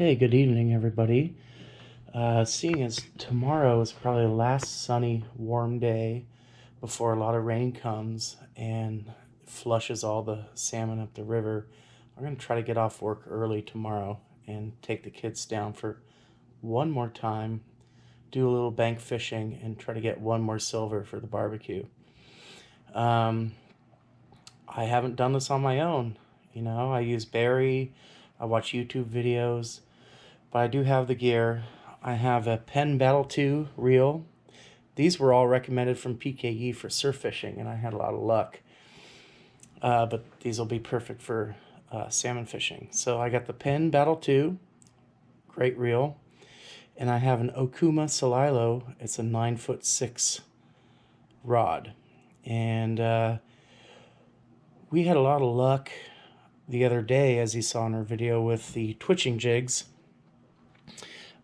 Hey, good evening, everybody. Seeing as tomorrow is probably the last sunny, warm day before a lot of rain comes and flushes all the salmon up the river, I'm going to try to get off work early tomorrow and take the kids down for one more time, do a little bank fishing, and try to get one more silver for the barbecue. Um, I haven't done this on my own. I use Barry, I watch YouTube videos, but I do have the gear. I have a Penn Battle 2 reel. These were all recommended from PKE for surf fishing, and I had a lot of luck. But these will be perfect for salmon fishing. So I got the Penn Battle 2, great reel, and I have an Okuma Salilo. It's a 9'6" rod, and we had a lot of luck the other day, as you saw in our video, with the twitching jigs.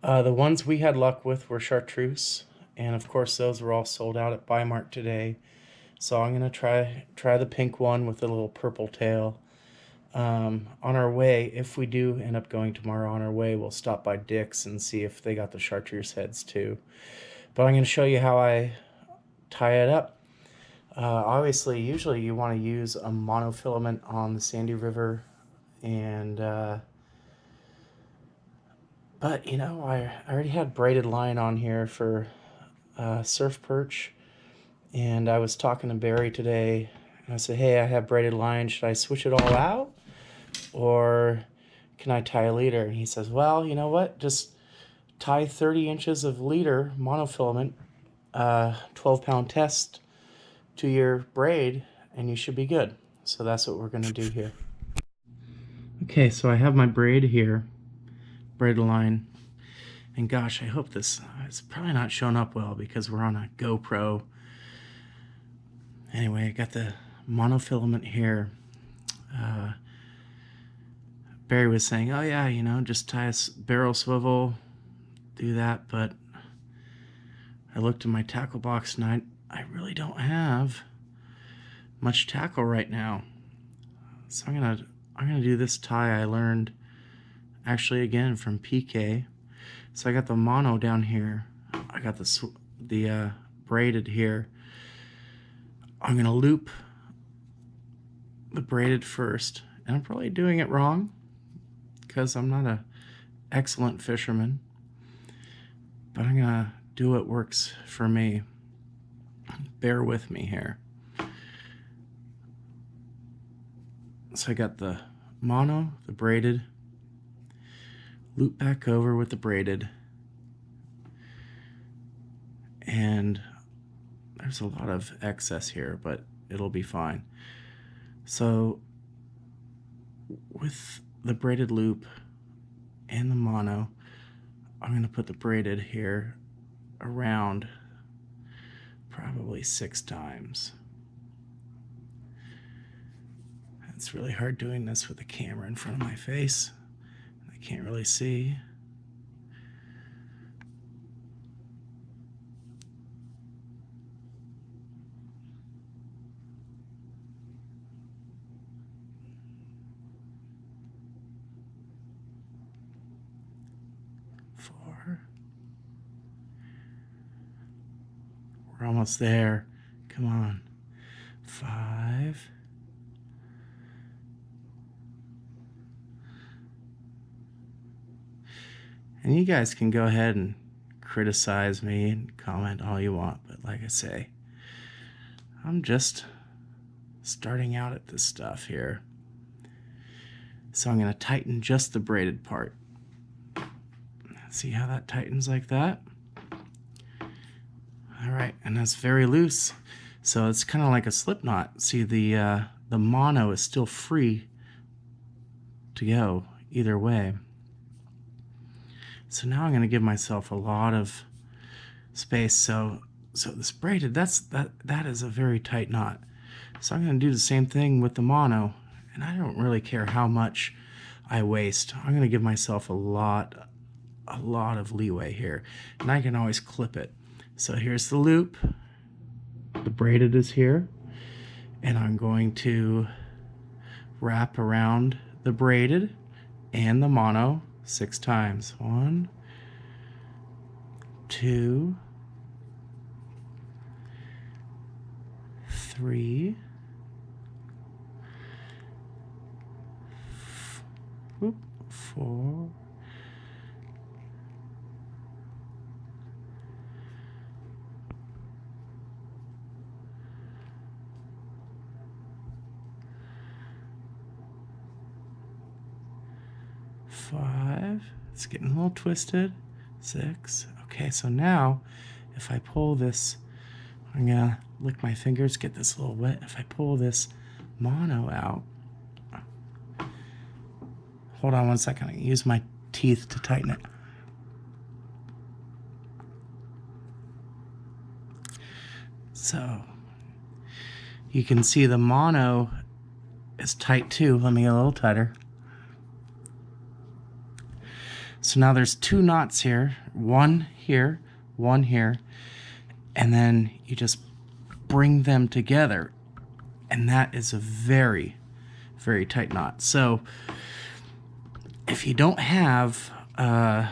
The ones we had luck with were chartreuse, and of course those were all sold out at bi-mart today. So I'm gonna try the pink one with the little purple tail. On our way, if we do end up going tomorrow, on our way we'll stop by Dick's and see if they got the chartreuse heads too. But I'm gonna show you how I tie it up. Obviously, usually you want to use a monofilament on the Sandy River, and but I already had braided line on here for surf perch, and I was talking to Barry today, and I said, hey, I have braided line, should I switch it all out, or can I tie a leader? And he says, well, you know what, just tie 30 inches of leader monofilament, 12-pound test to your braid, and you should be good. So that's what we're going to do here. Okay, so I have my braid here, braided line, and gosh, I hope this, it's probably not showing up well because we're on a GoPro. Anyway, I got the monofilament here. Barry was saying, oh yeah, just tie a barrel swivel, do that, but I looked in my tackle box and I really don't have much tackle right now. So I'm gonna do this tie I learned actually again from PK. So I got the mono down here. I got the braided here. I'm gonna loop the braided first, and I'm probably doing it wrong because I'm not an excellent fisherman, but I'm gonna do what works for me. Bear with me here. So I got the mono, the braided, loop back over with the braided, and there's a lot of excess here, but it'll be fine. So with the braided loop and the mono, I'm going to put the braided here around probably 6 times. It's really hard doing this with the camera in front of my face. I can't really see. We're almost there. Come on. 5. And you guys can go ahead and criticize me and comment all you want, but like I say, I'm just starting out at this stuff here. So I'm going to tighten just the braided part. See how that tightens like that? All right, and that's very loose. So it's kind of like a slip knot. See, the mono is still free to go either way. So now I'm going to give myself a lot of space. So this braided, that is a very tight knot. So I'm going to do the same thing with the mono, and I don't really care how much I waste. I'm going to give myself a lot of leeway here, and I can always clip it. So here's the loop, the braided is here, and I'm going to wrap around the braided and the mono 6 times. 1, 2, 3, whoop, 4, 5. It's getting a little twisted. 6. Okay, so now if I pull this, I'm gonna lick my fingers, get this a little wet. If I pull this mono out, hold on 1 second. I can use my teeth to tighten it. So you can see the mono is tight too. Let me get a little tighter. So now there's 2 knots here, one here, and then you just bring them together, and that is a very, very tight knot. So if you don't have a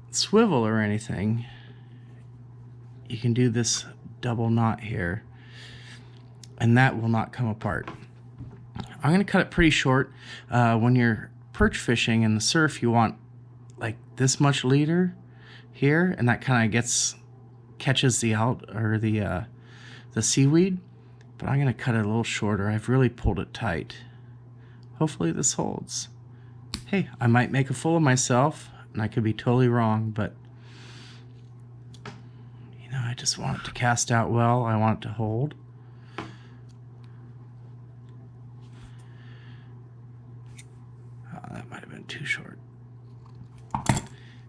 swivel or anything, you can do this double knot here, and that will not come apart. I'm going to cut it pretty short. When you're perch fishing in the surf, you want like this much leader here, and that kind of catches the seaweed. But I'm going to cut it a little shorter. I've really pulled it tight. Hopefully this holds. Hey, I might make a fool of myself, and I could be totally wrong, but you know, I just want it to cast out well. I want it to hold. That might have been too short.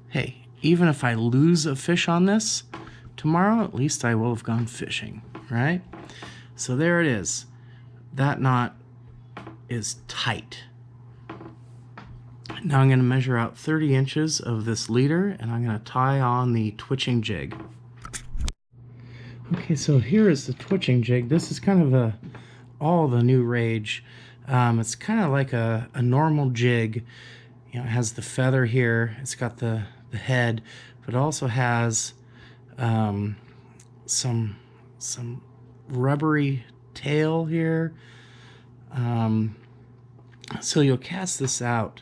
Hey, even if I lose a fish on this tomorrow, at least I will have gone fishing, right? So there it is. That knot is tight. Now I'm going to measure out 30 inches of this leader, and I'm going to tie on the twitching jig. Okay, so here is the twitching jig. This is kind of all the new rage. It's kind of like a normal jig. You know, it has the feather here. It's got the head, but it also has some rubbery tail here. So you'll cast this out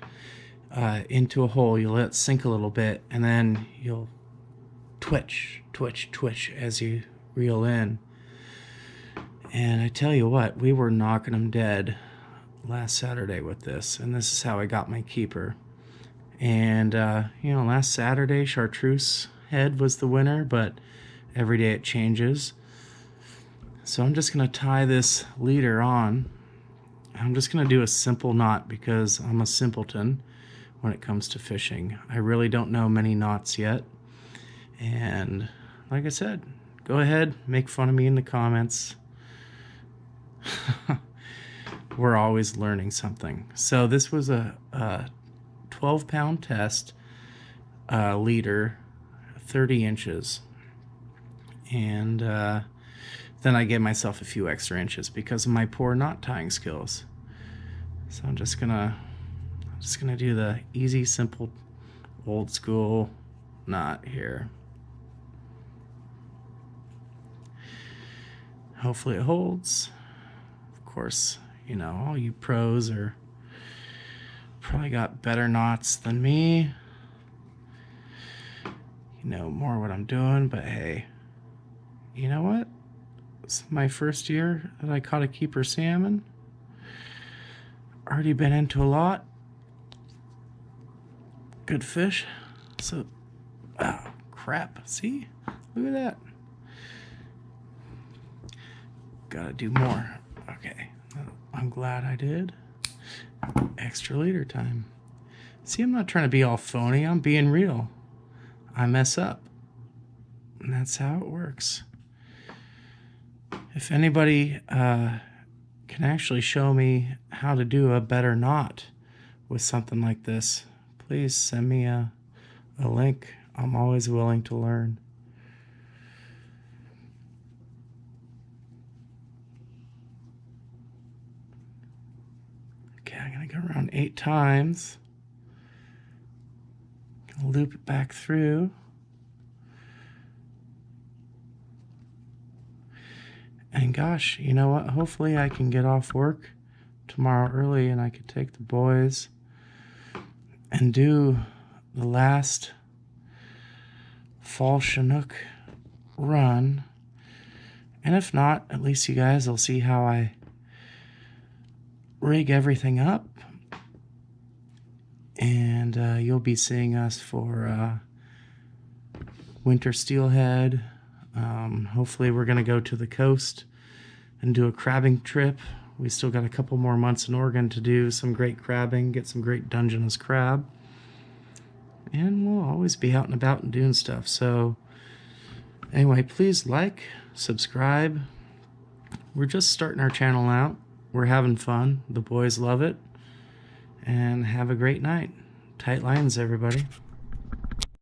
into a hole. You'll let it sink a little bit, and then you'll twitch as you reel in. And I tell you what, we were knocking them dead last Saturday with this, and this is how I got my keeper. And you know, last Saturday chartreuse head was the winner, but every day it changes. So I'm just going to tie this leader on. I'm just going to do a simple knot because I'm a simpleton when it comes to fishing. I really don't know many knots yet. And like I said, go ahead, make fun of me in the comments. We're always learning something. So this was a 12-pound test leader, 30 inches. And then I gave myself a few extra inches because of my poor knot tying skills. So I'm just gonna do the easy, simple, old school knot here. Hopefully it holds. Of course, you know, all you pros are probably got better knots than me. You know more what I'm doing, but hey, you know what? It's my first year that I caught a keeper salmon. Already been into a lot. Good fish. So, oh crap, see? Look at that. Gotta do more. Okay, I'm glad I did. Extra leader time. See, I'm not trying to be all phony. I'm being real. I mess up. And that's how it works. If anybody can actually show me how to do a better knot with something like this, please send me a link. I'm always willing to learn. Okay, I'm gonna go around 8 times. Loop it back through. And gosh, you know what? Hopefully I can get off work tomorrow early and I could take the boys and do the last fall Chinook run. And if not, at least you guys will see how I rig everything up. And you'll be seeing us for winter steelhead. Hopefully we're going to go to the coast and do a crabbing trip. We still got a couple more months in Oregon to do some great crabbing, get some great Dungeness crab. And we'll always be out and about and doing stuff. So anyway, please like, subscribe. We're just starting our channel out. We're having fun. The boys love it. And have a great night. Tight lines, everybody.